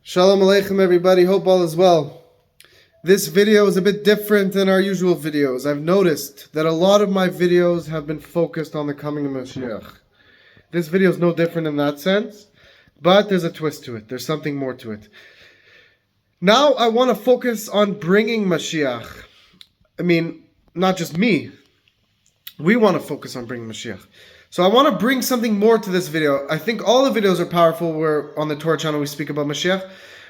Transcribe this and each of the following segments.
Shalom Aleichem everybody, hope all is well. This video is a bit different than our usual videos. I've noticed that a lot of my videos have been focused on the coming of Mashiach. This video is no different in that sense, but there's a twist to it. There's something more to it. Now I want to focus on bringing Mashiach. I mean, not just me. We want to focus on bringing Mashiach. So I want to bring something more to this video. I think all the videos are powerful where on the Torah channel we speak about Mashiach.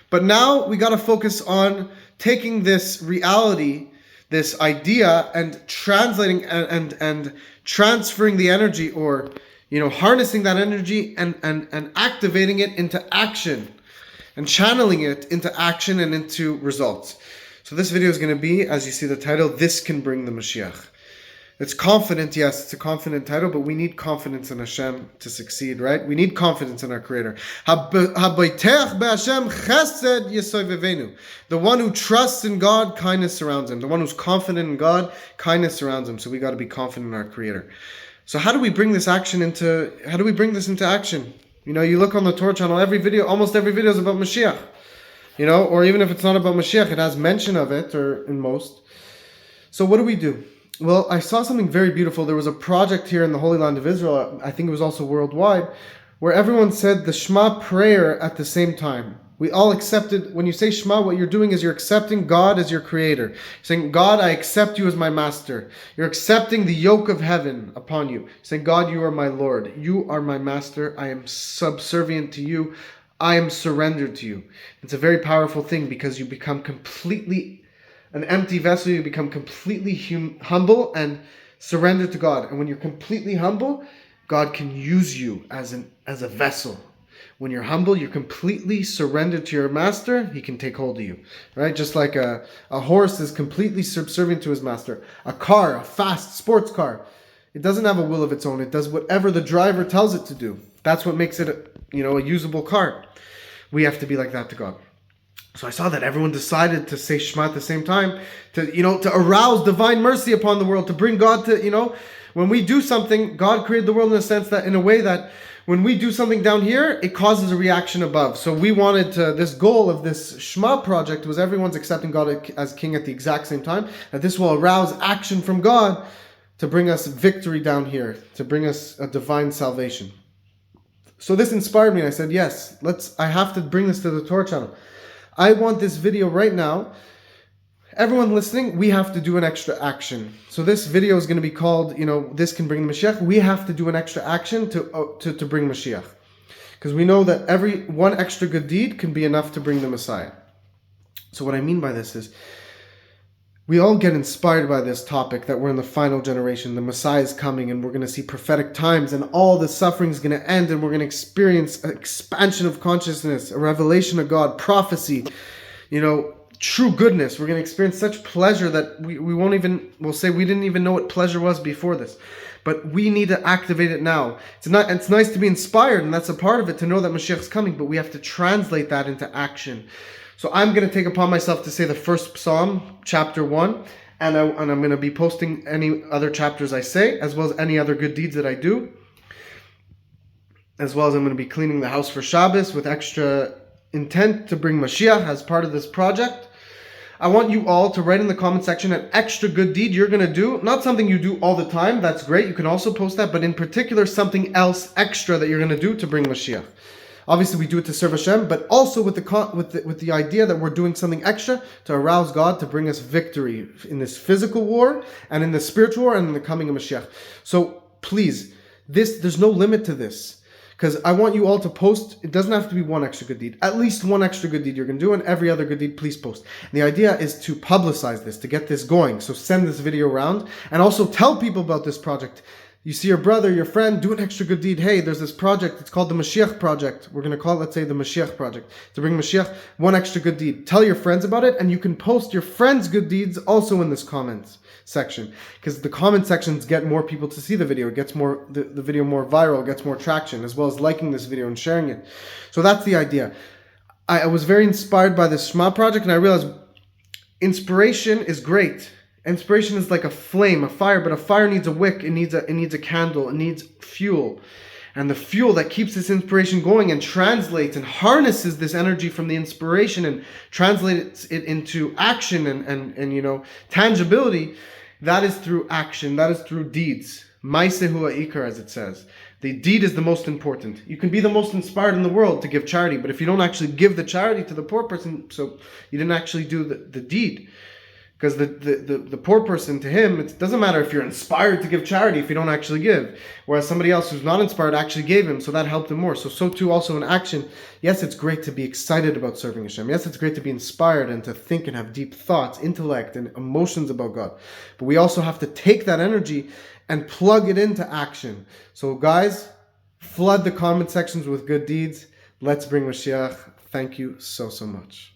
But now we got to focus on taking this reality, this idea, and translating and transferring the energy, or harnessing that energy and activating it into action and channeling it into action and into results. So this video is going to be, as you see the title, This Can Bring the Mashiach. It's confident, yes, it's a confident title, but we need confidence in Hashem to succeed, right? We need confidence in our Creator. The one who trusts in God, kindness surrounds him. The one who's confident in God, kindness surrounds him. So we got to be confident in our Creator. So how do we bring this into action? You look on the Torah channel, almost every video is about Mashiach. Or even if it's not about Mashiach, it has mention of it, or in most. So what do? Well, I saw something very beautiful. There was a project here in the Holy Land of Israel, I think it was also worldwide, where everyone said the Shema prayer at the same time. We all accepted, when you say Shema, what you're doing is you're accepting God as your creator. You're saying, God, I accept you as my master. You're accepting the yoke of heaven upon you. You're saying, God, you are my Lord. You are my master. I am subservient to you. I am surrendered to you. It's a very powerful thing because you become completely an empty vessel. You become completely humble and surrendered to God. And when you're completely humble, God can use you as a vessel. When you're humble, you're completely surrendered to your master. He can take hold of you, right? Just like a horse is completely subservient to his master. A car, a fast sports car, it doesn't have a will of its own. It does whatever the driver tells it to do. That's what makes it a usable car. We have to be like that to God. So I saw that everyone decided to say Shema at the same time, to arouse divine mercy upon the world, to bring God to, when we do something, God created the world in a way that when we do something down here, it causes a reaction above. So we wanted this goal of this Shema project was everyone's accepting God as king at the exact same time, that this will arouse action from God to bring us victory down here, to bring us a divine salvation. So this inspired me, and I said, yes, I have to bring this to the Torah channel. I want this video right now. Everyone listening, we have to do an extra action. So this video is going to be called, This Can Bring the Mashiach. We have to do an extra action to bring Mashiach. Because we know that every one extra good deed can be enough to bring the Messiah. So what I mean by this is, we all get inspired by this topic that we're in the final generation. The Messiah is coming and we're going to see prophetic times and all the suffering is going to end and we're going to experience an expansion of consciousness, a revelation of God, prophecy, true goodness. We're going to experience such pleasure that we'll say we didn't even know what pleasure was before this. But we need to activate it now. It's nice to be inspired, and that's a part of it, to know that Mashiach is coming, but we have to translate that into action. So I'm going to take upon myself to say the first Psalm, chapter 1, and I'm going to be posting any other chapters I say, as well as any other good deeds that I do, as well as I'm going to be cleaning the house for Shabbos with extra intent to bring Mashiach as part of this project. I want you all to write in the comment section an extra good deed you're going to do, not something you do all the time, that's great, you can also post that, but in particular something else extra that you're going to do to bring Mashiach. Obviously, we do it to serve Hashem, but also with the idea that we're doing something extra to arouse God to bring us victory in this physical war and in the spiritual war and in the coming of Mashiach. So please, there's no limit to this, because I want you all to post. It doesn't have to be one extra good deed. At least one extra good deed you're going to do, and every other good deed, please post. And the idea is to publicize this, to get this going. So send this video around, and also tell people about this project. You see your brother, your friend, do an extra good deed. Hey, there's this project. It's called the Mashiach Project. We're going to call it, let's say, the Mashiach Project. To bring Mashiach, one extra good deed. Tell your friends about it, and you can post your friends' good deeds also in this comments section. Because the comment sections get more people to see the video. It gets the video more viral, gets more traction, as well as liking this video and sharing it. So that's the idea. I was very inspired by this Shema project, and I realized inspiration is great. Inspiration is like a flame, a fire, but a fire needs a wick, it needs a candle, it needs fuel. and the fuel that keeps this inspiration going and translates and harnesses this energy from the inspiration and translates it into action and tangibility, that is through action, that is through deeds. Maisehu ha'ikar, as it says. The deed is the most important. You can be the most inspired in the world to give charity, but if you don't actually give the charity to the poor person, so you didn't actually do the deed. Because the poor person, to him, it doesn't matter if you're inspired to give charity if you don't actually give. Whereas somebody else who's not inspired actually gave him, so that helped him more. So too also in action. Yes, it's great to be excited about serving Hashem. Yes, it's great to be inspired and to think and have deep thoughts, intellect, and emotions about God. But we also have to take that energy and plug it into action. So guys, flood the comment sections with good deeds. Let's bring Mashiach. Thank you so much.